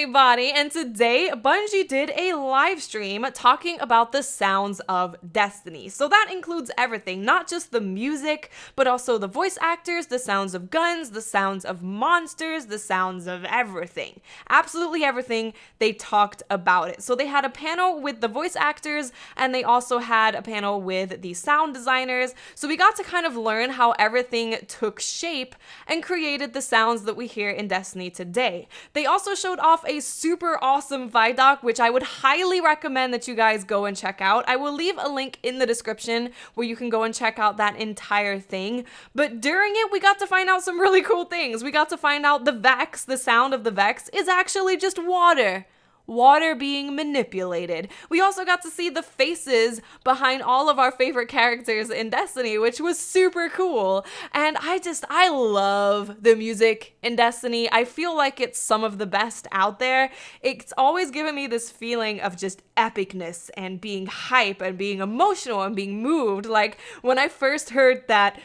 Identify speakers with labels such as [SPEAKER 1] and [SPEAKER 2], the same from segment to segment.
[SPEAKER 1] everybody, and today Bungie did a live stream talking about the sounds of Destiny. So that includes everything, not just the music, but also the voice actors, the sounds of guns, the sounds of monsters, the sounds of everything. Absolutely everything, they talked about it. So they had a panel with the voice actors, and they also had a panel with the sound designers. So we got to kind of learn how everything took shape and created the sounds that we hear in Destiny today. They also showed off a super awesome Vidoc, which I would highly recommend that you guys go and check out. I will leave a link in the description where you can go and check out that entire thing. But during it, we got to find out some really cool things. We got to find out the Vex, the sound of the Vex, is actually just water. Water being manipulated. We also got to see the faces behind all of our favorite characters in Destiny, which was super cool. And I love the music in Destiny. I feel like it's some of the best out there. It's always given me this feeling of just epicness and being hype and being emotional and being moved. Like when I first heard that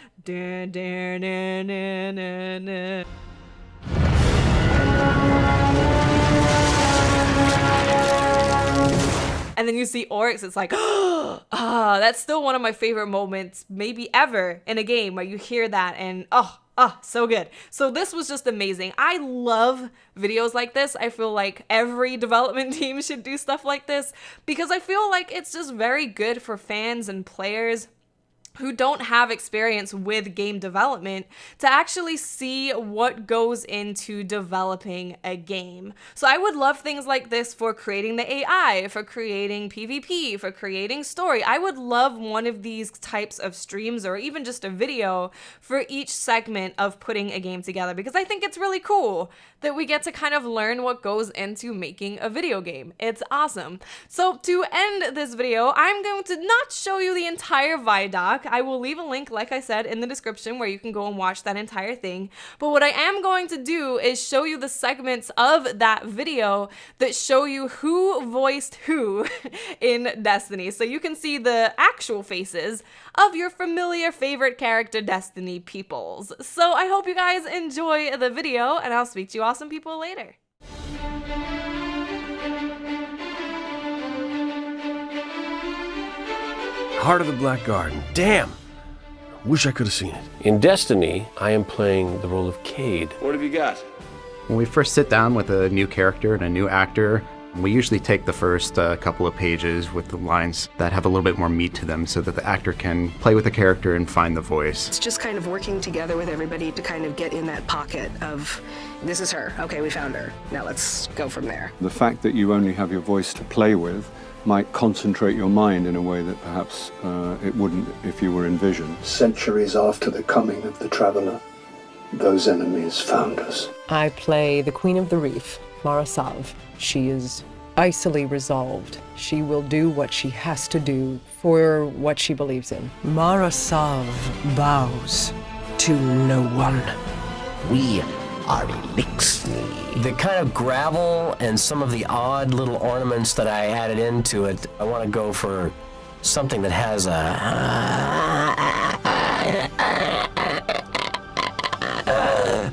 [SPEAKER 1] and then you see Oryx, it's like, that's still one of my favorite moments, maybe ever, in a game where you hear that and, so good. So this was just amazing. I love videos like this. I feel like every development team should do stuff like this because I feel like it's just very good for fans and players who don't have experience with game development to actually see what goes into developing a game. So I would love things like this for creating the AI, for creating PvP, for creating story. I would love one of these types of streams or even just a video for each segment of putting a game together because I think it's really cool that we get to kind of learn what goes into making a video game. It's awesome. So to end this video, I'm going to not show you the entire Vidoc. I will leave a link, like I said, in the description where you can go and watch that entire thing. But what I am going to do is show you the segments of that video that show you who voiced who in Destiny. So you can see the actual faces of your familiar favorite character Destiny peoples. So I hope you guys enjoy the video and I'll speak to you awesome people later.
[SPEAKER 2] Heart of the Black Garden. Damn! Wish I could have seen it. In Destiny, I am playing the role of Cade.
[SPEAKER 3] What have you got?
[SPEAKER 4] When we first sit down with a new character and a new actor, we usually take the first couple of pages with the lines that have a little bit more meat to them so that the actor can play with the character and find the voice.
[SPEAKER 5] It's just kind of working together with everybody to kind of get in that pocket of, this is her, okay, we found her, now let's go from there.
[SPEAKER 6] The fact that you only have your voice to play with might concentrate your mind in a way that perhaps it wouldn't if you were in vision.
[SPEAKER 7] Centuries after the coming of the Traveler, those enemies found us.
[SPEAKER 8] I play the Queen of the Reef, Mara Sov. She is icily resolved. She will do what she has to do for what she believes in.
[SPEAKER 9] Mara Sov bows to no one.
[SPEAKER 10] We are Elixni. The kind of gravel and some of the odd little ornaments that I added into it, I want to go for something that has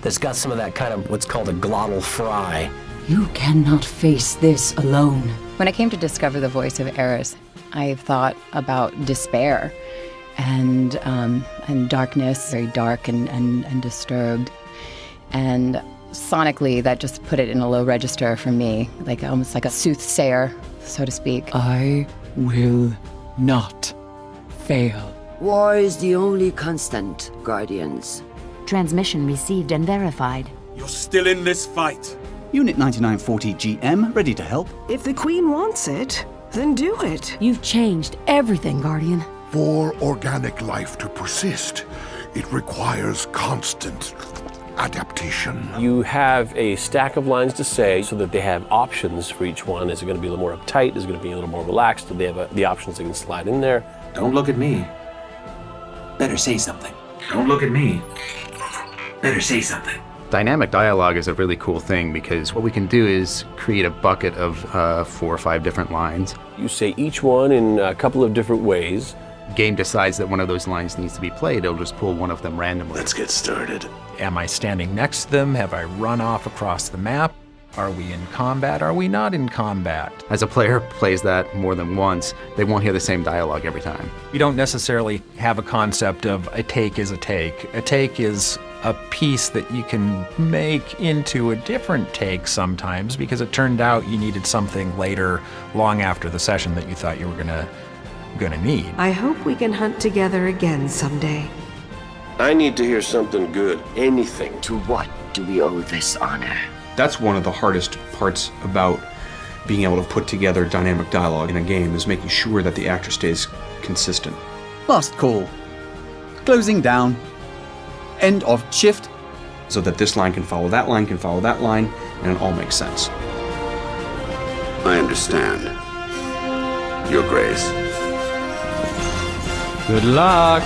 [SPEAKER 10] that's got some of that kind of what's called a glottal fry.
[SPEAKER 11] You cannot face this alone.
[SPEAKER 12] When I came to discover the voice of Eris, I thought about despair and darkness, very dark and disturbed. And sonically, that just put it in a low register for me, like almost like a soothsayer, so to speak.
[SPEAKER 9] I will not fail.
[SPEAKER 11] War is the only constant, Guardians.
[SPEAKER 13] Transmission received and verified.
[SPEAKER 14] You're still in this fight.
[SPEAKER 15] Unit 9940 GM, ready to help.
[SPEAKER 5] If the Queen wants it, then do it.
[SPEAKER 13] You've changed everything, Guardian.
[SPEAKER 16] For organic life to persist, it requires constant adaptation.
[SPEAKER 2] You have a stack of lines to say so that they have options for each one. Is it going to be a little more uptight? Is it going to be a little more relaxed? Do they have the options they can slide in there?
[SPEAKER 17] Don't look at me. Better say something. Don't look at me. Better say something.
[SPEAKER 4] Dynamic dialogue is a really cool thing because what we can do is create a bucket of 4 or 5 different lines.
[SPEAKER 2] You say each one in a couple of different ways.
[SPEAKER 4] Game decides that one of those lines needs to be played, it'll just pull one of them randomly.
[SPEAKER 16] Let's get started.
[SPEAKER 18] Am I standing next to them? Have I run off across the map?
[SPEAKER 3] Are we in combat? Are we not in combat?
[SPEAKER 4] As a player plays that more than once, they won't hear the same dialogue every time.
[SPEAKER 3] You don't necessarily have a concept of a take is a take. A take is a piece that you can make into a different take sometimes because it turned out you needed something later, long after the session that you thought you were gonna need.
[SPEAKER 9] I hope we can hunt together again someday.
[SPEAKER 2] I need to hear something good. Anything.
[SPEAKER 11] To what do we owe this honor?
[SPEAKER 18] That's one of the hardest parts about being able to put together dynamic dialogue in a game, is making sure that the actor stays consistent.
[SPEAKER 15] Last call. Closing down. End of shift.
[SPEAKER 18] So that this line can follow that line, can follow that line, and it all makes sense.
[SPEAKER 19] I understand. Your Grace.
[SPEAKER 3] Good luck!